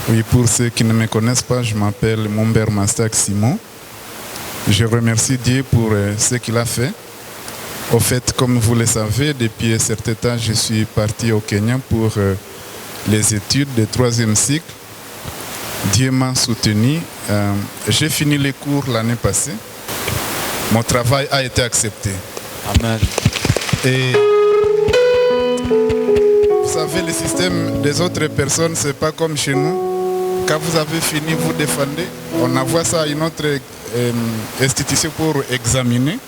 Oui, pour ceux qui ne me connaissent pas, je m'appelle Momber Mastak Simon. Je remercie Dieu pour ce qu'il a fait. Au fait, comme vous le savez, depuis un certain temps, je suis parti au Kenya pour les études de 3e cycle. Dieu m'a soutenu. J'ai fini les cours l'année passée. Mon travail a été accepté. Amen. Et vous savez, le système des autres personnes, ce n'est pas comme chez nous. Quand vous avez fini, vous défendez. On envoie ça à une autre institution pour examiner.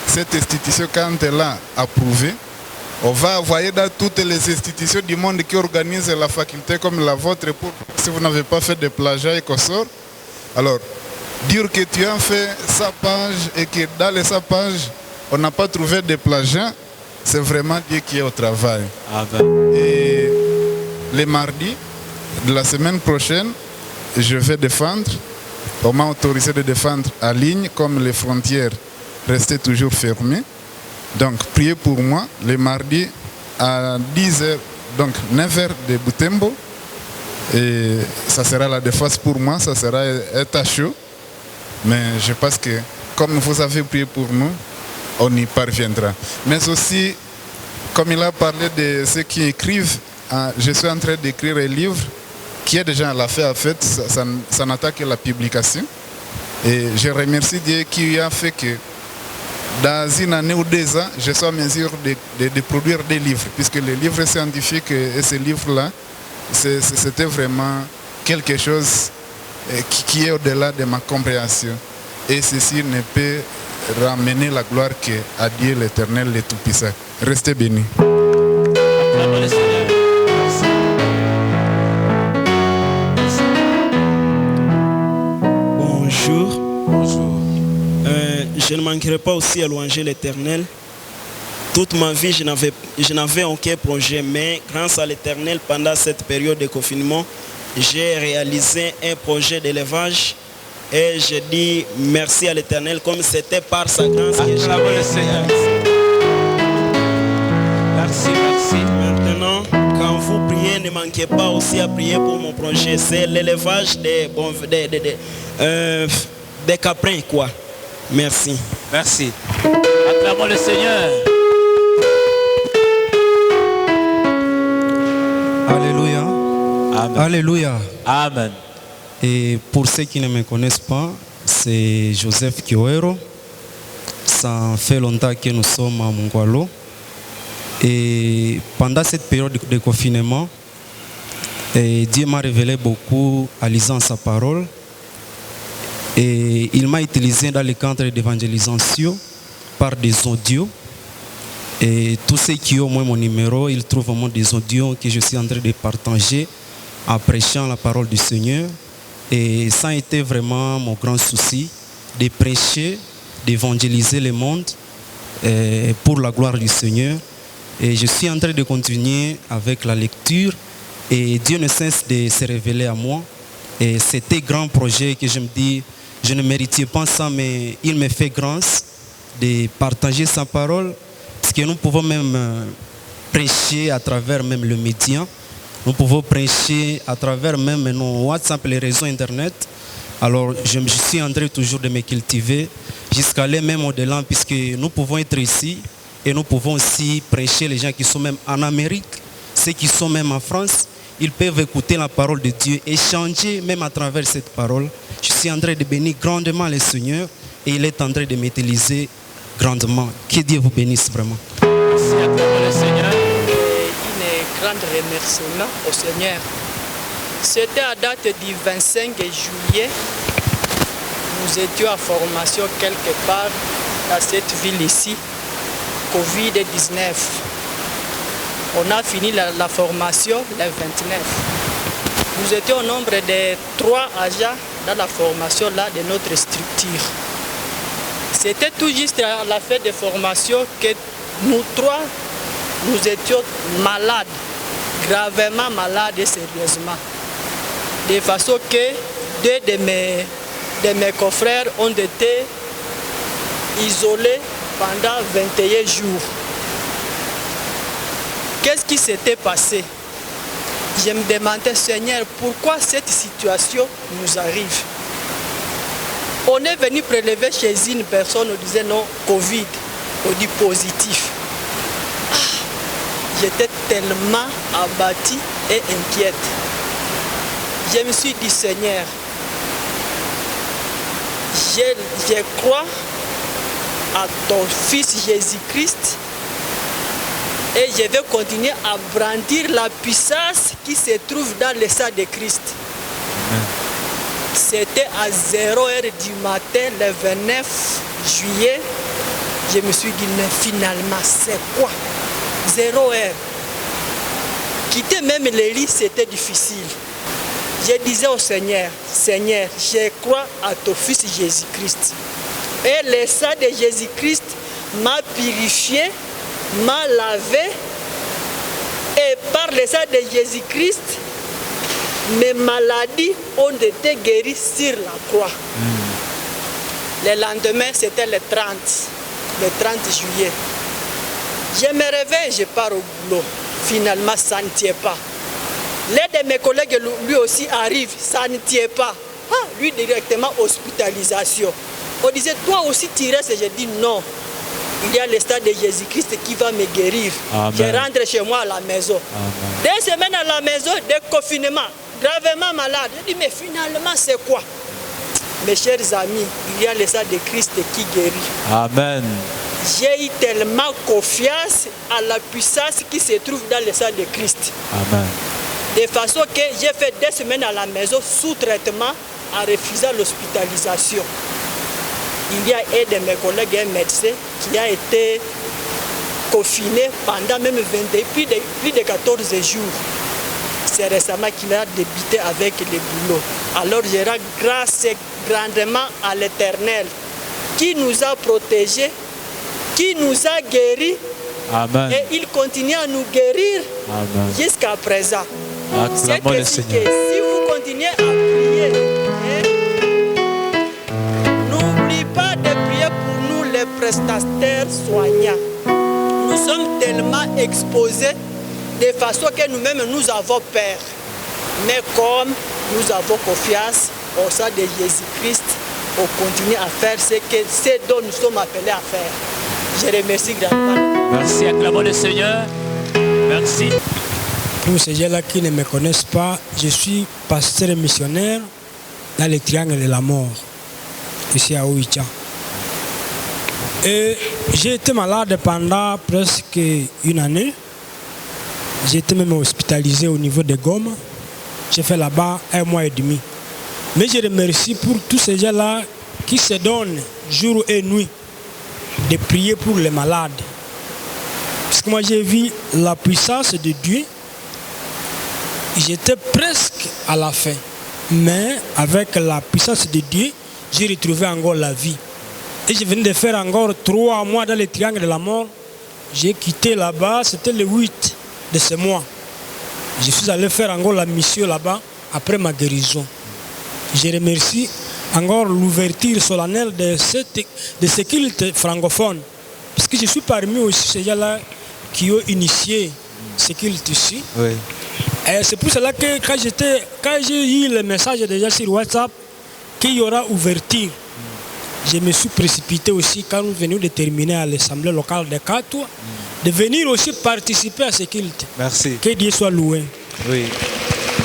Cette institution, quand elle a approuvé, on va envoyer dans toutes les institutions du monde qui organisent la faculté comme la vôtre. Si vous n'avez pas fait de plagiat et qu'on sort, alors dire que tu as fait 100 pages et que dans les 100 pages, on n'a pas trouvé de plagiat, c'est vraiment Dieu qui est au travail. Amen. Et les mardis de la semaine prochaine, je vais défendre. On m'a autorisé de défendre en ligne comme les frontières restaient toujours fermées. Donc, priez pour moi les mardis à 10h, donc 9h de Butembo. Et ça sera la défense pour moi, ça sera un tas chaud. Mais je pense que comme vous avez prié pour nous, on y parviendra. Mais aussi, comme il a parlé de ceux qui écrivent, je suis en train d'écrire un livre qui est déjà à la fin, en fait, ça n'attend que la publication. Et je remercie Dieu qui a fait que dans une année ou 2 ans, je sois en mesure de produire des livres, puisque les livres scientifiques et ces livres-là, c'était vraiment quelque chose qui est au-delà de ma compréhension. Et ceci ne peut ramener la gloire qu'à Dieu l'Éternel, le Tout-Puissant. Restez bénis. Bonjour. Bonjour. Je ne manquerai pas aussi à louanger l'Éternel. Toute ma vie, je n'avais aucun projet, mais grâce à l'Éternel, pendant cette période de confinement, j'ai réalisé un projet d'élevage et je dis merci à l'Éternel comme c'était par sa grâce que j'ai réalisé. Merci, merci. Maintenant, quand vous priez, ne manquez pas aussi à prier pour mon projet. C'est l'élevage des caprins, quoi. Merci. Merci. Acclamons le Seigneur. Alléluia. Amen. Alléluia. Amen. Et pour ceux qui ne me connaissent pas, c'est Joseph Kioero. Ça fait longtemps que nous sommes à Mongwalo. Et pendant cette période de confinement, Dieu m'a révélé beaucoup en lisant sa parole. Et il m'a utilisé dans le cadre d'évangélisation par des audios. Et tous ceux qui ont au moins mon numéro, ils trouvent au moins des audios que je suis en train de partager en prêchant la parole du Seigneur. Et ça a été vraiment mon grand souci de prêcher, d'évangéliser le monde pour la gloire du Seigneur. Et je suis en train de continuer avec la lecture et Dieu ne cesse de se révéler à moi. Et c'était un grand projet que je me dis, je ne méritais pas ça, mais il me fait grâce de partager sa parole, parce que nous pouvons même prêcher à travers même le média, nous pouvons prêcher à travers même nos WhatsApp, les réseaux Internet. Alors je suis en train toujours de me cultiver jusqu'à aller même au-delà, puisque nous pouvons être ici et nous pouvons aussi prêcher les gens qui sont même en Amérique, ceux qui sont même en France. Ils peuvent écouter la parole de Dieu et changer même à travers cette parole. Je suis en train de bénir grandement le Seigneur et il est en train de m'utiliser grandement. Que Dieu vous bénisse vraiment. Merci à toi, le Seigneur. Un grand remerciement au Seigneur. C'était à date du 25 juillet. Nous étions en formation quelque part dans cette ville ici, Covid-19. On a fini la formation le 29. Nous étions au nombre de 3 agents dans la formation là de notre structure. C'était tout juste à la fin de formation que nous 3, nous étions malades, gravement malades et sérieusement. De façon que 2 de mes confrères ont été isolés pendant 21 jours. Qu'est-ce qui s'était passé? Je me demandais, Seigneur, pourquoi cette situation nous arrive? On est venu prélever chez une personne, on disait non, Covid, on dit positif. J'étais tellement abattu et inquiète. Je me suis dit, Seigneur, je crois à ton Fils Jésus-Christ et je vais continuer à brandir la puissance qui se trouve dans le sang de Christ. C'était à 0h du matin, le 29 juillet. Je me suis dit, mais finalement, c'est quoi? 0h. Quitter même les lits, c'était difficile. Je disais au Seigneur, Seigneur, je crois à ton Fils Jésus-Christ. Et le sang de Jésus-Christ m'a purifié, m'a lavé. Et par le sang de Jésus-Christ, mes maladies ont été guéries sur la croix. Le lendemain, c'était le 30 juillet. Je me réveille, je pars au boulot. Finalement, ça ne tient pas. L'un de mes collègues, lui aussi, arrive, ça ne tient pas. Ah, lui, directement, hospitalisation. On disait, toi aussi, tu restes. J'ai dit, non. Il y a le stade de Jésus-Christ qui va me guérir. Amen. Je rentre chez moi à la maison. Amen. 2 semaines à la maison, déconfinement, gravement malade. Je dis, mais finalement, c'est quoi? Mes chers amis, il y a le stade de Christ qui guérit. Amen. J'ai eu tellement confiance à la puissance qui se trouve dans le sang de Christ. Amen. De façon que j'ai fait 2 semaines à la maison sous traitement en refusant l'hospitalisation. Il y a un de mes collègues, un médecin, qui a été confiné pendant même plus de 14 jours. C'est récemment qu'il a débuté avec le boulot. Alors je rends grâce grandement à l'Éternel qui nous a protégés, qui nous a guéris. Amen. Et il continue à nous guérir jusqu'à présent. C'est que si vous continuez à prier, n'oubliez pas de prier pour nous les prestataires soignants. Nous sommes tellement exposés de façon que nous-mêmes nous avons peur. Mais comme nous avons confiance au sang de Jésus-Christ, on continue à faire ce dont nous sommes appelés à faire. Je remercie grandement. Merci, acclamons le Seigneur. Merci. Pour ces gens-là qui ne me connaissent pas, je suis pasteur et missionnaire dans le triangle de la mort, ici à Oicha. Et j'ai été malade pendant presque 1 année. J'ai été même hospitalisé au niveau de Goma. J'ai fait là-bas 1 mois et demi. Mais je remercie pour tous ces gens-là qui se donnent jour et nuit de prier pour les malades. Parce que moi j'ai vu la puissance de Dieu. J'étais presque à la fin. Mais avec la puissance de Dieu, j'ai retrouvé encore la vie. Et je venais de faire encore 3 mois dans le triangle de la mort. J'ai quitté là-bas, c'était le 8 de ce mois. Je suis allé faire encore la mission là-bas après ma guérison. Je remercie encore l'ouverture solennelle de ce culte francophone. Parce que je suis parmi aussi ces gens-là qui ont initié ce culte ici. Oui. Et c'est pour cela que quand j'ai eu le message déjà sur WhatsApp qu'il y aura ouverture, je me suis précipité aussi quand nous venions de terminer à l'Assemblée locale de Katoua, de venir aussi participer à ce culte. Merci. Que Dieu soit loué. Oui.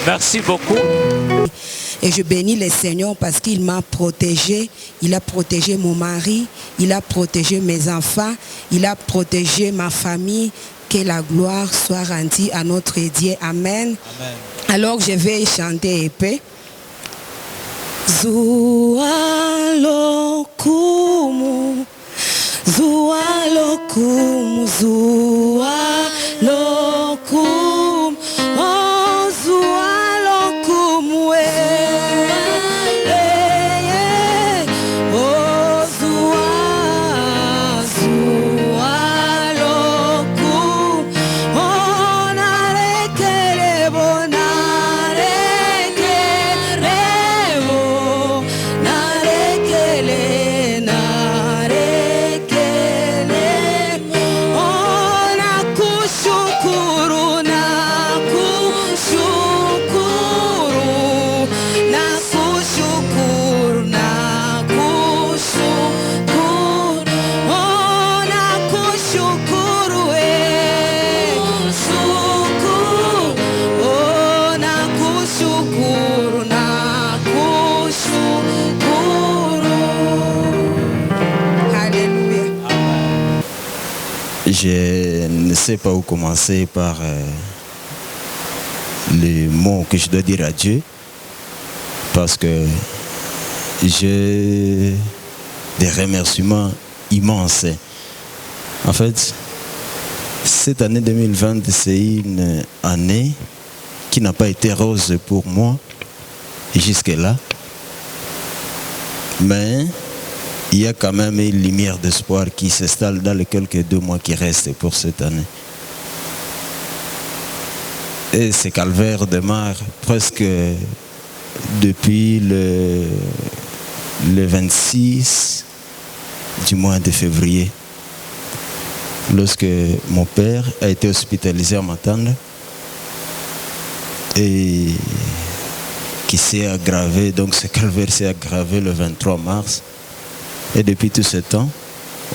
Merci beaucoup. Et je bénis le Seigneur parce qu'il m'a protégé. Il a protégé mon mari, il a protégé mes enfants, il a protégé ma famille. Que la gloire soit rendue à notre Dieu. Amen. Amen. Alors je vais chanter épée. Zualokumu, Zualokumu, Zualokumu, oh Zualokumu, oh Zualokumu, oh narekele bonarekelebo, narekele, narekele, oh Je ne sais pas où commencer par les mots que je dois dire à Dieu, parce que j'ai des remerciements immenses. En fait, cette année 2020, c'est une année qui n'a pas été rose pour moi jusque-là. Mais il y a quand même une lumière d'espoir qui s'installe dans les quelques 2 mois qui restent pour cette année. Et ce calvaire démarre presque depuis le 26 du mois de février, lorsque mon père a été hospitalisé à Matanda et qui s'est aggravé, donc ce calvaire s'est aggravé le 23 mars. Et depuis tout ce temps,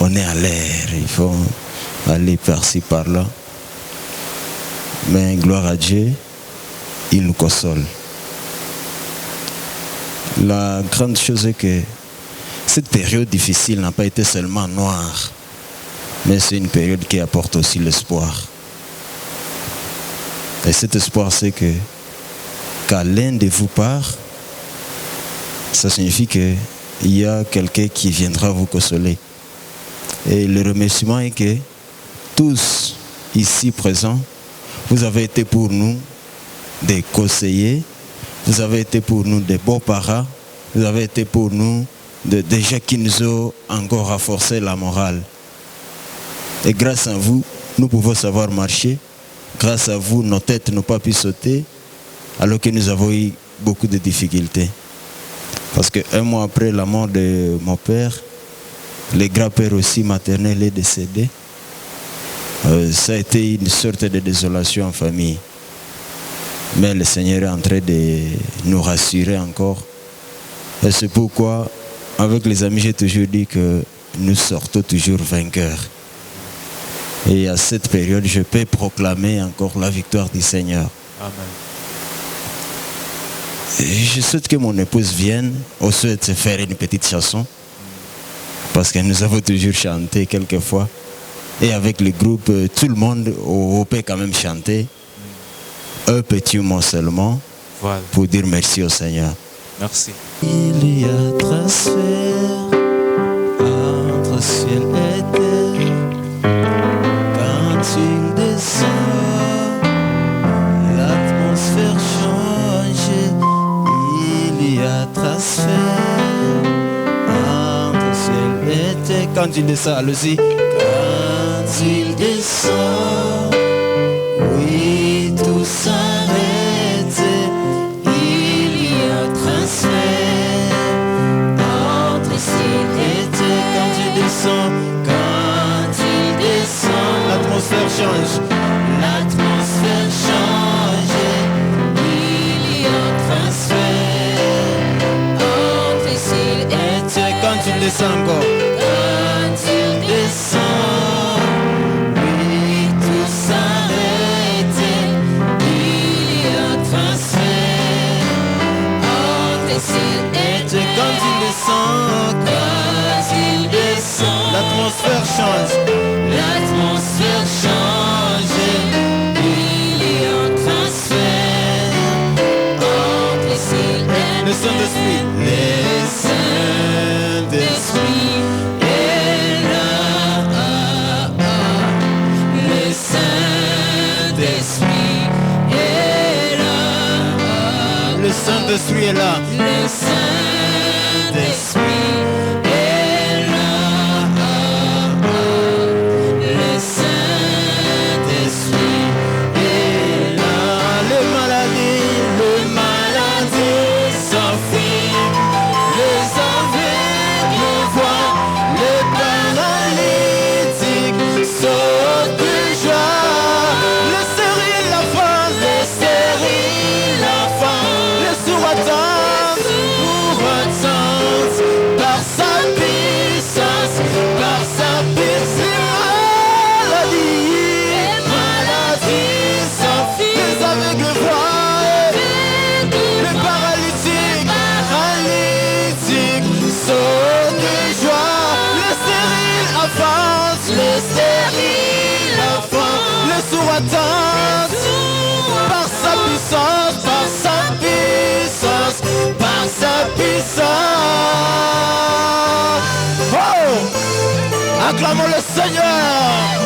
on est à l'air, il faut aller par-ci, par-là. Mais gloire à Dieu, il nous console. La grande chose est que cette période difficile n'a pas été seulement noire, mais c'est une période qui apporte aussi l'espoir. Et cet espoir, c'est que quand l'un de vous part, ça signifie qu'il y a quelqu'un qui viendra vous consoler. Et le remerciement est que tous ici présents, vous avez été pour nous des conseillers, vous avez été pour nous des bons parents, vous avez été pour nous des gens qui nous ont encore renforcé la morale. Et grâce à vous, nous pouvons savoir marcher. Grâce à vous, nos têtes n'ont pas pu sauter, alors que nous avons eu beaucoup de difficultés. Parce qu'un mois après la mort de mon père, le grand-père aussi maternel est décédé. Ça a été une sorte de désolation en famille. Mais le Seigneur est en train de nous rassurer encore. Et c'est pourquoi, avec les amis, j'ai toujours dit que nous sortons toujours vainqueurs. Et à cette période, je peux proclamer encore la victoire du Seigneur. Amen. Et je souhaite que mon épouse vienne. On souhaite faire une petite chanson. Parce que nous avons toujours chanté quelquefois. Et avec le groupe, tout le monde peut quand même chanter. Un petit mot seulement, Voilà. pour dire merci au Seigneur. Merci. Il y a transfert entre ciel et terre. Quand il descend, l'atmosphère change. Il y a transfert entre ciel et terre. Quand il descend, allez-y. Quand il descend, oui, tout s'arrête. Il y a transfert entre ciel et terre. Quand il descend, L'atmosphère change. l'atmosphère change. Il y a transfert entre ciel et terre. Quand il descend encore. Quand il descend, oui, tout s'arrête. Il y a transfert entre ciel et terre. Quand il descend, Quand il descend, l'atmosphère change. l'atmosphère change. Il y a transfert entre ciel et Le Saint-Esprit. le Saint-Esprit attente. Par sa puissance, par sa puissance, par sa puissance. Oh! Acclamons le Seigneur.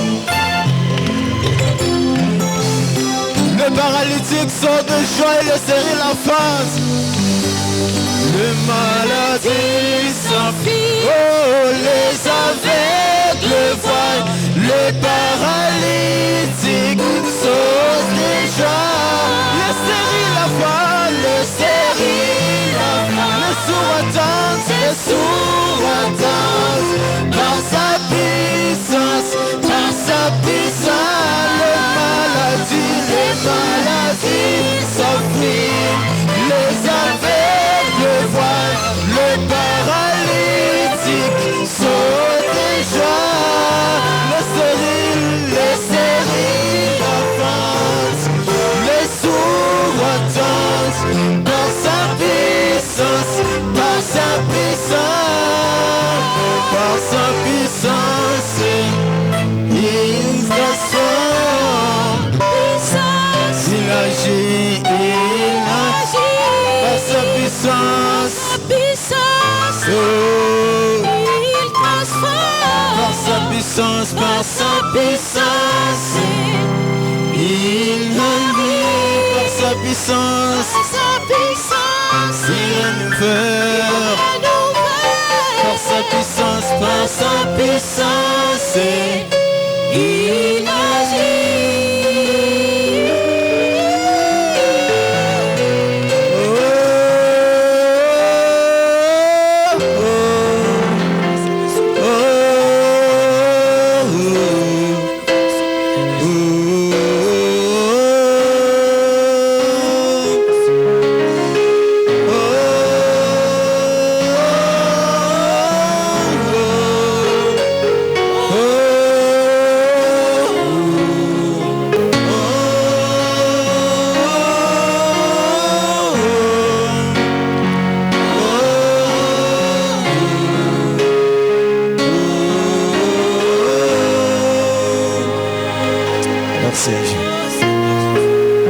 Les paralytiques sont de joie et le serrent la face. Les maladies s'enfuient, oh, les aveugles voient, les paralytiques sautent déjà. Les serrent la face, les serrent la face, les sourds attendent, les sourds attendent. Par sa puissance, les maladies s'enfuient, les aveugles voient, les paralytiques sautent déjà. Les stériles avancent, les sourds attendent. Par sa puissance, par sa puissance, par sa puissance, ils rassemblent. Il agit, par sa puissance, oh, il transforme. Par sa puissance, il renouvelle. Par sa puissance, il renouvelle. Par sa puissance, il agit.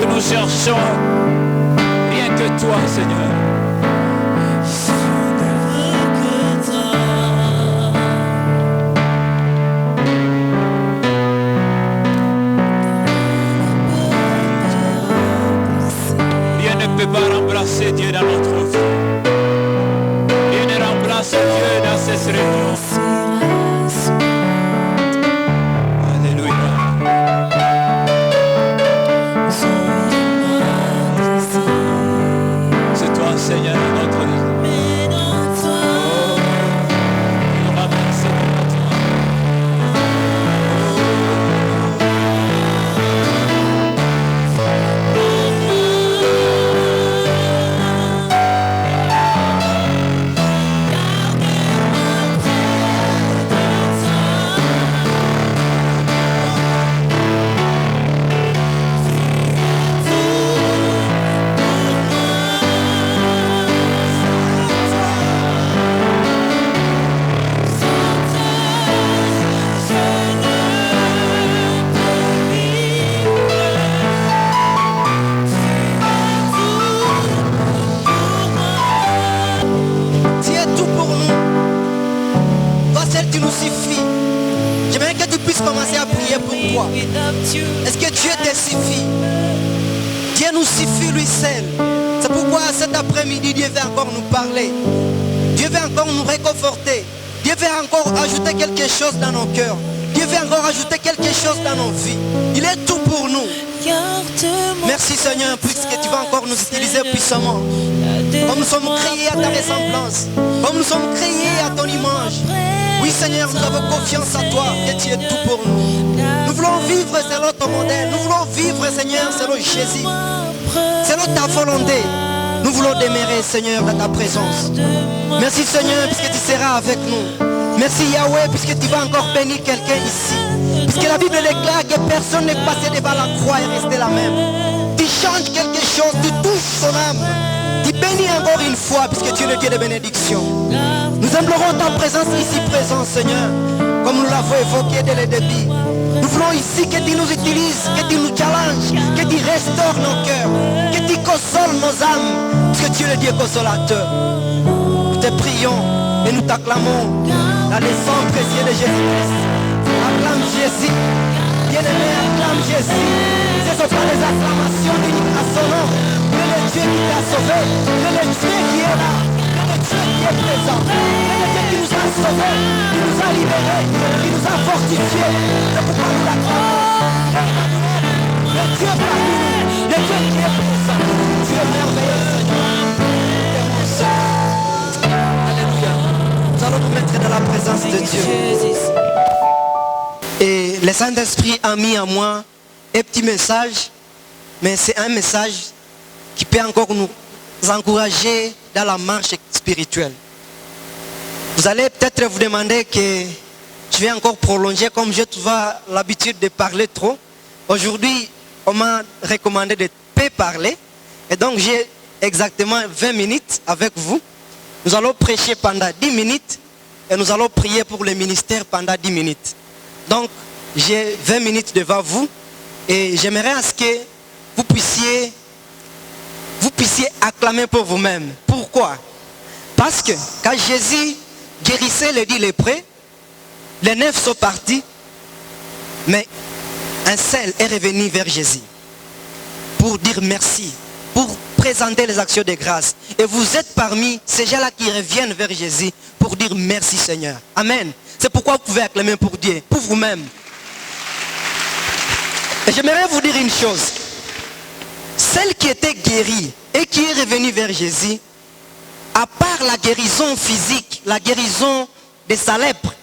Nous cherchons rien que toi, Seigneur. Rien ne peut pas remplacer Dieu dans notre vie. Rien ne remplace Dieu dans cette réunion. Alléluia. C'est toi, Seigneur, notre Dieu. Nous ramène, Seigneur, à toi. Commencer à prier pour toi. Est-ce que Dieu te suffit? Dieu nous suffit lui seul. C'est pourquoi cet après-midi Dieu veut encore nous parler. Dieu veut encore nous réconforter. Dieu veut encore ajouter quelque chose dans nos cœurs. Dieu veut encore ajouter quelque chose dans nos vies. Il est tout pour nous. Merci Seigneur puisque tu vas encore nous utiliser puissamment. Comme nous sommes créés à ta ressemblance. Comme nous sommes créés à ton image. Oui Seigneur, nous avons confiance en toi, que tu es tout pour nous. Nous voulons vivre selon ton modèle. Nous voulons vivre Seigneur selon Jésus. Selon ta volonté. Nous voulons demeurer Seigneur dans ta présence. Merci Seigneur puisque tu seras avec nous. Merci Yahweh puisque tu vas encore bénir quelqu'un ici. Puisque la Bible déclare que personne n'est passé devant la croix et resté la même. Tu changes quelque chose, tu touches son âme. Tu bénis encore une fois puisque tu es le Dieu de bénédiction. Nous implorons ta présence ici présente Seigneur. Comme nous l'avons évoqué dès le début. Nous voulons ici que tu nous utilises, que tu nous challenges, que tu restaures nos cœurs, que tu consoles nos âmes, parce que tu es le Dieu consolateur. Nous te prions et nous t'acclamons dans le sang précieux de Jésus-Christ. Acclame Jésus. Bien-aimé, acclame Jésus. Ce ne sont pas des acclamations dignes à son nom. Il est le Dieu qui t'a sauvé. Il est le Dieu qui est là. Il est le Dieu qui est présent. Il est le Dieu qui nous a sauvés, qui nous a libérés, qui nous a fortifiés. C'est pourquoi nous l'acclamons. Le Dieu parmi nous, le Dieu qui est présent. Tu es merveilleux, Seigneur. Alléluia. Nous allons nous mettre dans la présence de Dieu. Et le Saint-Esprit a mis à moi un petit message, mais c'est un message qui peut encore nous encourager dans la marche spirituelle. Vous allez peut-être vous demander que je vais encore prolonger comme j'ai toujours l'habitude de parler trop. Aujourd'hui, on m'a recommandé de peu parler. Et donc j'ai exactement 20 minutes avec vous. Nous allons prêcher pendant 10 minutes et nous allons prier pour le ministère pendant 10 minutes. Donc, j'ai 20 minutes devant vous et j'aimerais à ce que vous puissiez acclamer pour vous-même. Pourquoi? Parce que quand Jésus guérissait les 10 lépreux, les 9 sont partis, mais un seul est revenu vers Jésus pour dire merci, pour présenter les actions de grâce. Et vous êtes parmi ces gens-là qui reviennent vers Jésus pour dire merci Seigneur. Amen. C'est pourquoi vous pouvez acclamer pour Dieu, pour vous-même. Et j'aimerais vous dire une chose. Celle qui était guérie et qui est revenue vers Jésus, à part la guérison physique, la guérison de sa lèpre,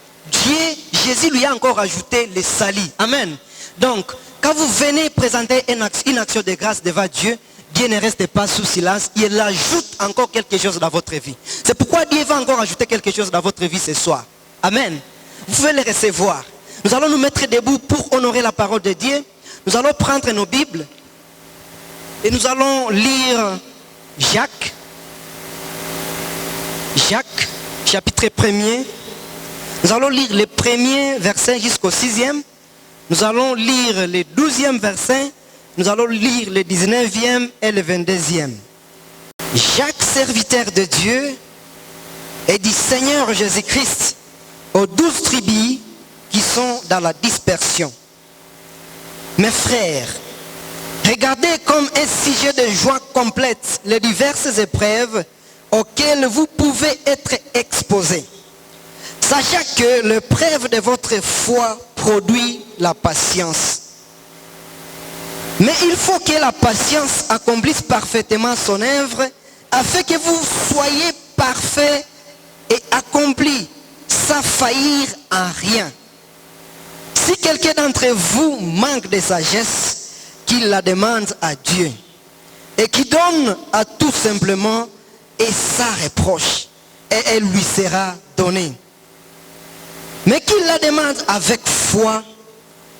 Jésus lui a encore ajouté les salis. Amen. Donc, quand vous venez présenter une action de grâce devant Dieu, Dieu ne reste pas sous silence, il ajoute encore quelque chose dans votre vie. C'est pourquoi Dieu va encore ajouter quelque chose dans votre vie ce soir. Amen. Vous pouvez les recevoir. Nous allons nous mettre debout pour honorer la parole de Dieu. Nous allons prendre nos Bibles et nous allons lire Jacques, chapitre 1er. Nous allons lire les premiers versets jusqu'au 6e. Nous allons lire les 12e versets. Nous allons lire le 19e et le 22e. Jacques, serviteur de Dieu et du Seigneur Jésus-Christ, aux 12 tribus qui sont dans la dispersion. Mes frères, regardez comme un sujet de joie complète les diverses épreuves auxquelles vous pouvez être exposés. Sachant que l'épreuve de votre foi produit la patience. Mais il faut que la patience accomplisse parfaitement son œuvre afin que vous soyez parfaits et accomplis sans faillir en rien. Si quelqu'un d'entre vous manque de sagesse, qu'il la demande à Dieu et qui donne à tout simplement et sans reproche et elle lui sera donnée. Mais qu'il la demande avec foi,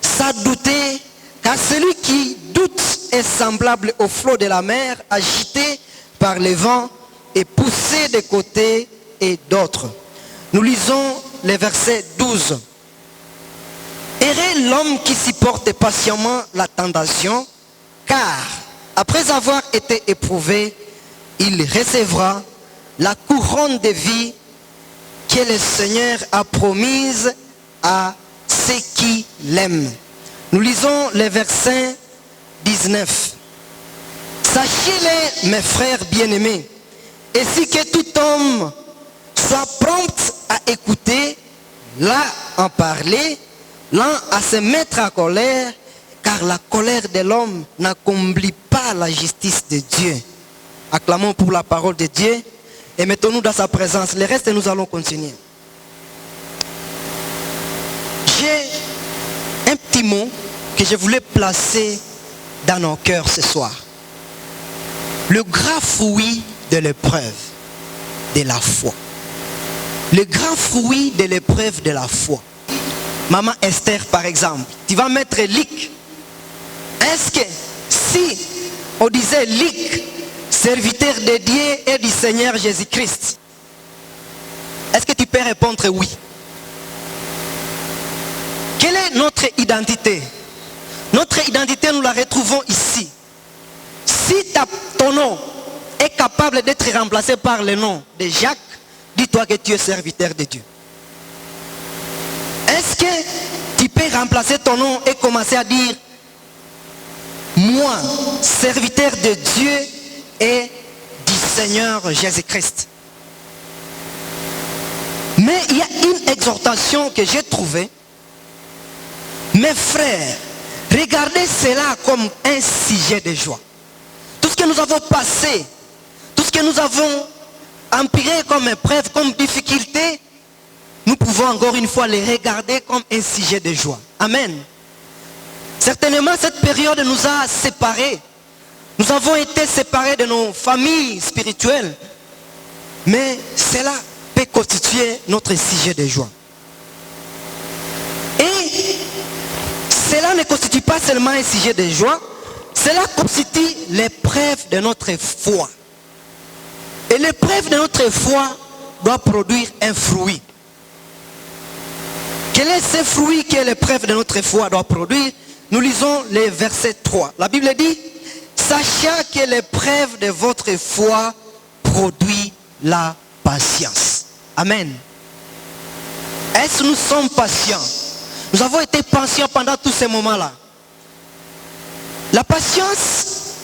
sans douter, car celui qui doute est semblable au flot de la mer agité par les vents et poussé de côté et d'autres. Nous lisons les versets 12. Heureux l'homme qui supporte patiemment la tentation, car après avoir été éprouvé, il recevra la couronne de vie que le Seigneur a promise à ceux qui l'aiment. Nous lisons les versets 19. Sachez-le, mes frères bien-aimés, ainsi que tout homme soit prompt à écouter, là en parler, là à se mettre en colère, car la colère de l'homme n'accomplit pas la justice de Dieu. Acclamons pour la parole de Dieu et mettons-nous dans sa présence. Le reste, nous allons continuer. J'ai un petit mot que je voulais placer dans nos cœurs ce soir. Le grand fruit de l'épreuve de la foi. Le grand fruit de l'épreuve de la foi. Maman Esther, par exemple, tu vas mettre Luc. Est-ce que si on disait Luc, serviteur de Dieu et du Seigneur Jésus-Christ, est-ce que tu peux répondre oui? Quelle est notre identité? Notre identité, nous la retrouvons ici. Si ton nom est capable d'être remplacé par le nom de Jacques, dis-toi que tu es serviteur de Dieu. Est-ce que tu peux remplacer ton nom et commencer à dire moi, serviteur de Dieu et du Seigneur Jésus-Christ? Mais il y a une exhortation que j'ai trouvée. Mes frères, regardez cela comme un sujet de joie. Tout ce que nous avons passé, tout ce que nous avons empiré comme épreuve, comme difficulté, nous pouvons encore une fois les regarder comme un sujet de joie. Amen. Certainement, cette période nous a séparés. Nous avons été séparés de nos familles spirituelles. Mais cela peut constituer notre sujet de joie. Et cela ne constitue pas seulement un sujet de joie, cela constitue l'épreuve de notre foi. Et l'épreuve de notre foi doit produire un fruit. Quel est ce fruit que l'épreuve de notre foi doit produire? Nous lisons les versets 3. La Bible dit, sachez que l'épreuve de votre foi produit la patience. Amen. Est-ce que nous sommes patients? Nous avons été patients pendant tous ces moments-là. La patience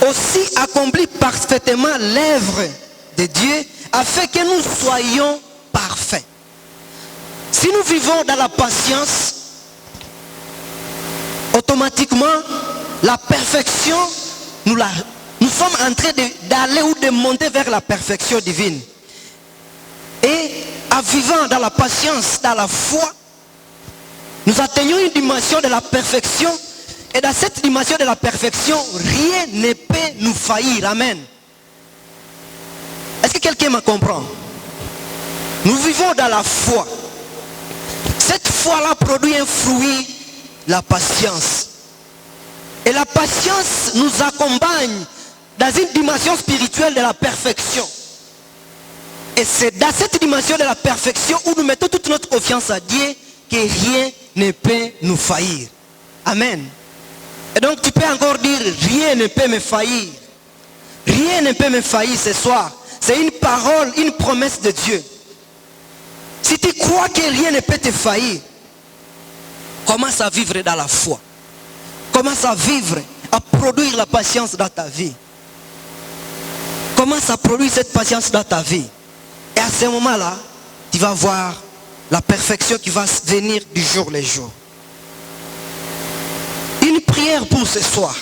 aussi accomplit parfaitement l'œuvre de Dieu afin que nous soyons parfaits. Si nous vivons dans la patience, automatiquement, la perfection, nous sommes en train d'aller ou de monter vers la perfection divine. Et en vivant dans la patience, dans la foi, nous atteignons une dimension de la perfection. Et dans cette dimension de la perfection, rien ne peut nous faillir. Amen. Est-ce que quelqu'un me comprend? Nous vivons dans la foi. Cette foi-là produit un fruit, la patience. Et la patience nous accompagne dans une dimension spirituelle de la perfection. Et c'est dans cette dimension de la perfection où nous mettons toute notre confiance à Dieu que rien ne peut nous faillir. Amen. Et donc tu peux encore dire, rien ne peut me faillir. Rien ne peut me faillir ce soir. C'est une parole, une promesse de Dieu. Si tu crois que rien ne peut te faillir, commence à vivre dans la foi. Commence à vivre, à produire la patience dans ta vie. Commence à produire cette patience dans ta vie. Et à ce moment-là, tu vas voir la perfection qui va venir du jour le jour. Une prière pour ce soir.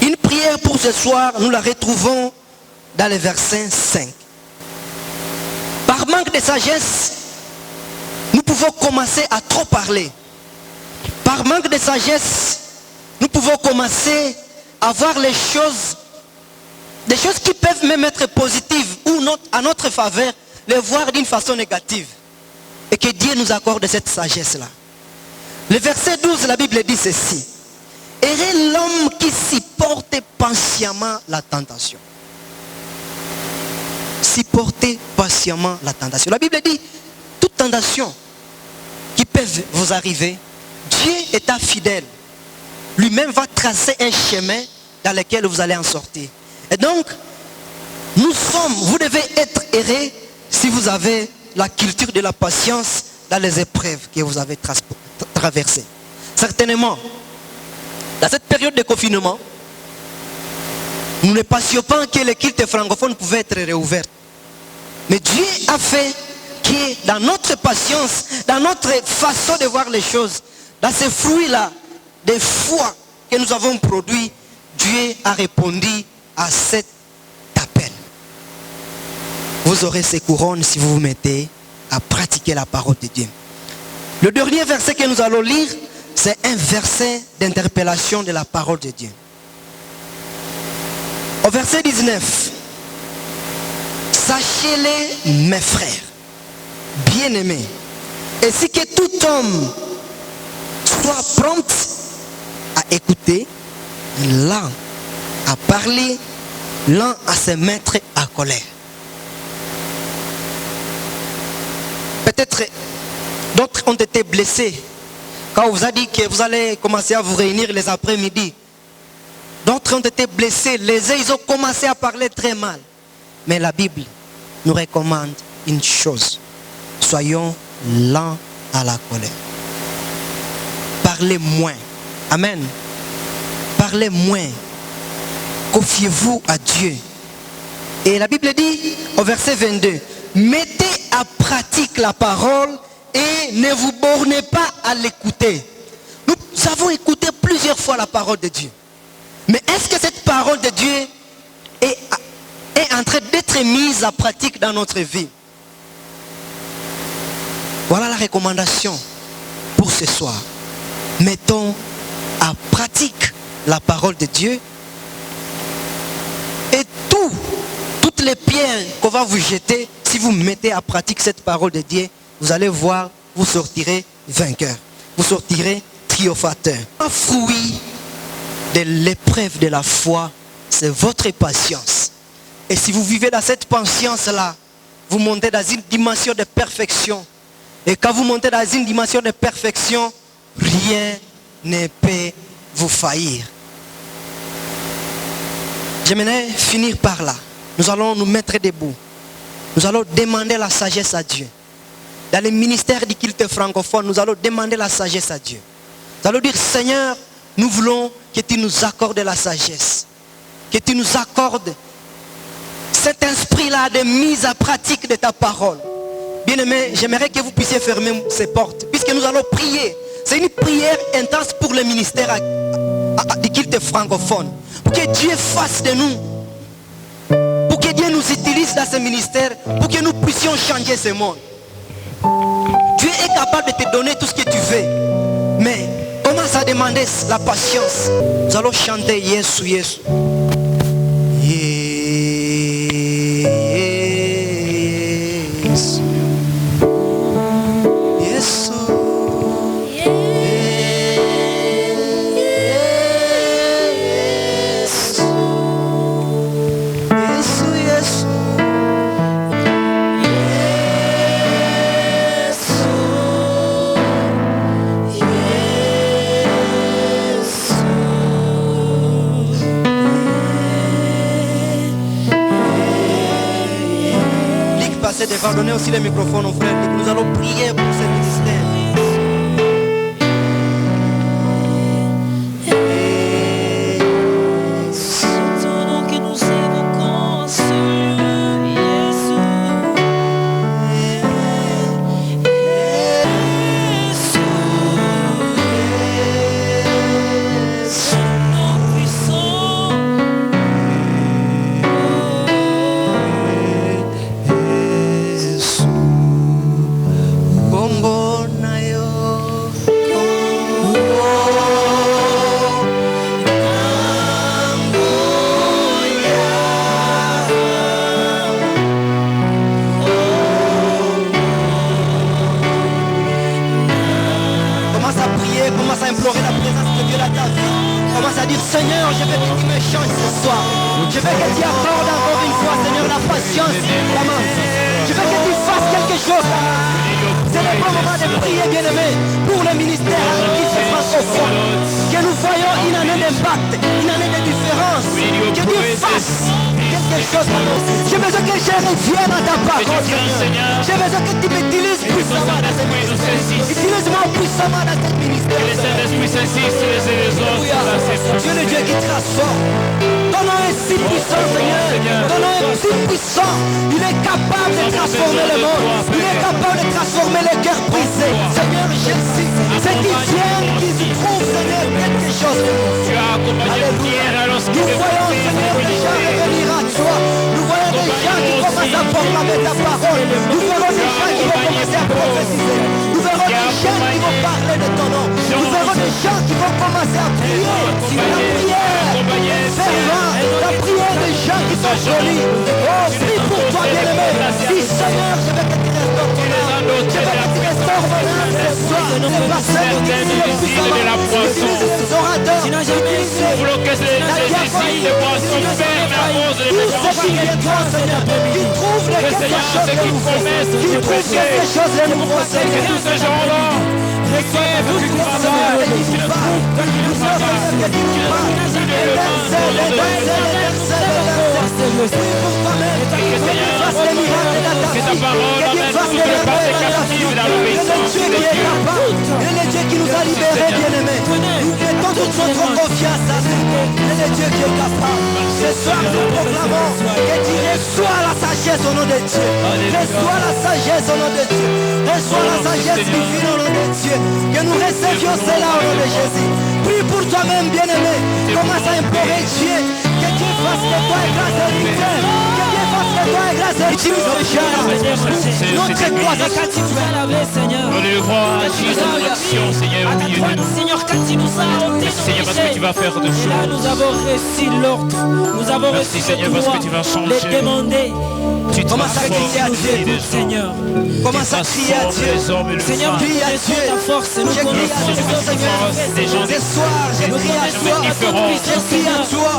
Une prière pour ce soir, nous la retrouvons dans le verset 5. Par manque de sagesse, nous pouvons commencer à trop parler. Par manque de sagesse, nous pouvons commencer à voir les choses, des choses qui peuvent même être positives ou à notre faveur, les voir d'une façon négative. Et que Dieu nous accorde cette sagesse-là. Le verset 12, la Bible dit ceci. Heureux l'homme qui supporte patiemment la tentation. Supportez patiemment la tentation. La Bible dit, toute tentation qui peut vous arriver, Dieu étant fidèle, lui-même va tracer un chemin dans lequel vous allez en sortir. Et donc, vous devez être heureux si vous avez la culture de la patience dans les épreuves que vous avez traversées. Certainement, dans cette période de confinement, nous ne pensions pas que les cultes francophones pouvaient être réouverts. Mais Dieu a fait que dans notre patience, dans notre façon de voir les choses, dans ces fruits-là, des foi que nous avons produits, Dieu a répondu à cet appel. Vous aurez ces couronnes si vous vous mettez à pratiquer la parole de Dieu. Le dernier verset que nous allons lire, c'est un verset d'interpellation de la parole de Dieu. Au verset 19, sachez-les, mes frères, bien-aimés, ainsi que tout homme soit prompt à écouter, lent à parler, lent à se mettre à colère. Peut-être d'autres ont été blessés. Quand on vous a dit que vous allez commencer à vous réunir les après-midi. D'autres ont été blessés, lésés, ils ont commencé à parler très mal. Mais la Bible nous recommande une chose. Soyons lents à la colère. Parlez moins. Amen. Parlez moins. Confiez-vous à Dieu. Et la Bible dit au verset 22, mettez à pratique la parole et ne vous bornez pas à l'écouter. Nous avons écouté plusieurs fois la parole de Dieu. Mais est-ce que cette parole de Dieu est en train d'être mise à pratique dans notre vie? Voilà la recommandation pour ce soir. Mettons à pratique la parole de Dieu. Et toutes les pierres qu'on va vous jeter, si vous mettez à pratique cette parole de Dieu, vous allez voir, vous sortirez vainqueur. Vous sortirez triomphateur. Un fruit de l'épreuve de la foi, c'est votre patience. Et si vous vivez dans cette patience-là, vous montez dans une dimension de perfection. Et quand vous montez dans une dimension de perfection, rien ne peut vous faillir. J'aimerais finir par là. Nous allons nous mettre debout. Nous allons demander la sagesse à Dieu. Dans les ministères du culte francophone, nous allons demander la sagesse à Dieu. Nous allons dire, Seigneur, nous voulons que tu nous accordes la sagesse. Que tu nous accordes cet esprit-là de mise à pratique de ta parole. Bien-aimés, j'aimerais que vous puissiez fermer ces portes. Puisque nous allons prier. C'est une prière intense pour le ministère du culte francophone. Pour que Dieu fasse de nous. Pour que Dieu nous utilise dans ce ministère. Pour que nous puissions changer ce monde. Dieu est capable de te donner tout ce que tu veux. Mais commence à demander la patience. Nous allons chanter Yesu, Yesu. Donner aussi le microphone aux frères. Nous allons prier pour ce ministère. Seigneur, je veux que tu me changes ce soir. Je veux que tu accordes encore une fois, Seigneur, la patience. Je veux que tu fasses quelque chose. C'est le bon moment de prier, bien-aimé, pour le ministère qui se francophone. Que nous voyons une année d'impact, une année de différence. Que Dieu fasse quelque chose pour nous. J'ai besoin que je revienne à ta parole, Seigneur. J'ai besoin que tu m'utilises puissamment dans ce ministère. Utilise-moi puissamment dans ce ministère. Dieu le Dieu qui transforme. Ton nom est si puissant, Seigneur. Ton nom est si puissant. Il est capable de transformer le monde. Il est capable de transformer les cœurs brisés. Seigneur, je sais. C'est qui vient, qui se trouve, Seigneur, quelque chose. Alléluia. Nous voyons, Seigneur, des gens revenir à toi. Nous voyons des gens qui commencent à proclamer ta parole. Nous verrons des gens qui vont commencer à prophétiser. Nous verrons des gens qui vont parler de ton nom. Nous verrons des gens qui vont commencer à prier. La prière fervente, la prière des gens qui sont jolis. Oh, prie pour toi, bien-aimé. Dis, Seigneur, je veux que tu restaures ton âme. Je veux que tu restaures mon âme. certaines usines de la poisson. Bloquer les usines de poisson fermes à cause des que Seigneur, ceux qui connaissent le péché, que tous ces gens-là reçoivent du travail, que ta parole amène toutes les pensées captives dans l'obéissance de Dieu. Il est le Dieu qui nous a libérés, bien-aimés. Nous mettons toute notre confiance à lui. Il est le Dieu qui est capable. Ce soir, nous proclamons que tu reçois la sagesse au nom de Dieu. Reçois la sagesse au nom de Dieu. Reçois la sagesse divine au nom de Dieu. Que nous recevions cela au nom de Jésus. Prie pour toi-même, bien-aimé. Commence à implorer Dieu. Que Dieu fasse de toi une grâce héritière. Que Dieu fasse de toi une grâce héritière. Notre croix, On le voit agir dans notre action, Seigneur, au milieu de nous. Merci, Seigneur, parce que tu vas faire de choses. Nous avons reçu l'ordre. Nous avons Merci, reçu Seigneur, parce que tu vas changer. les demander. Tu commences à crier à Dieu, Seigneur. Commence à crier à Dieu. Seigneur, crie à Dieu. ta force. Nous Je crie à connaissons Dieu, Seigneur. Ce soir, je crie à toi. Je crie à toi.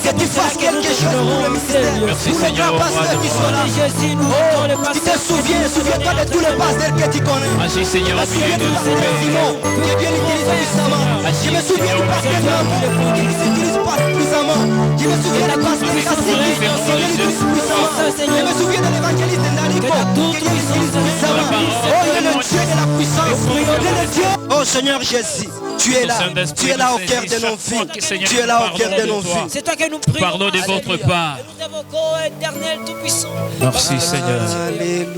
Que tu fasses quelque chose pour le ministère. Pour le grand pasteur qui soit là. Oh, tu te souviens-toi de tous les pasteurs que tu connais. Agis, Seigneur, au milieu de nous. Simon, que Dieu l'utilise puissamment. Je me souviens du pasteur Naman, qui l'utilise puissamment. Je me souviens du pasteur Kassiki, qui l'utilise puissamment. Je me souviens de l'évangéliste Naliko, qui l'utilise puissamment. Oh, il est le Dieu de la puissance. Il est le Dieu. Oh Seieur Jésus, tu es là. Tu es là au cœur de nos vies. Tu es là au cœur de nos vies. C'est toi que nous prions. Pardon de votre part. Nous avons corps éternel tout-puissant. Merci, Seigneur. Alléluia.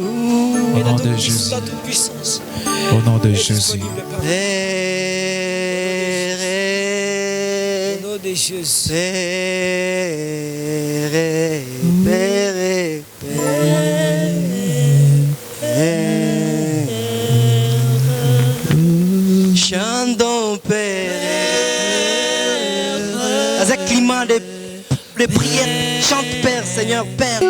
Au nom de Jésus. Au nom de Jésus. Au nom de Jésus. Chantons Père. Dans un climat de prière, chante Père, Seigneur, Père.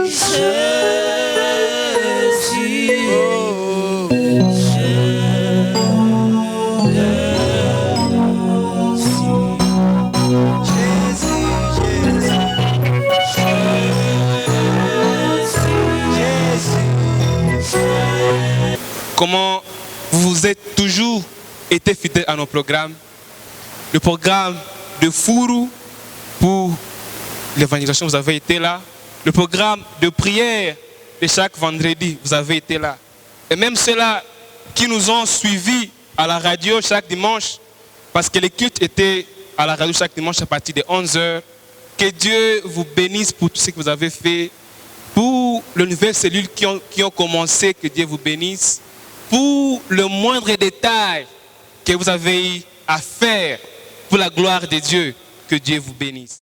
Comment vous êtes toujours été fidèles à nos programmes. Le programme de Furu pour l'évangélisation, vous avez été là. Le programme de prière de chaque vendredi, vous avez été là. Et même ceux-là qui nous ont suivis à la radio chaque dimanche, parce que les cultes étaient à la radio chaque dimanche à partir de 11h. Que Dieu vous bénisse pour tout ce que vous avez fait. Pour les nouvelles cellules qui ont commencé, que Dieu vous bénisse. Pour le moindre détail que vous avez à faire pour la gloire de Dieu, que Dieu vous bénisse.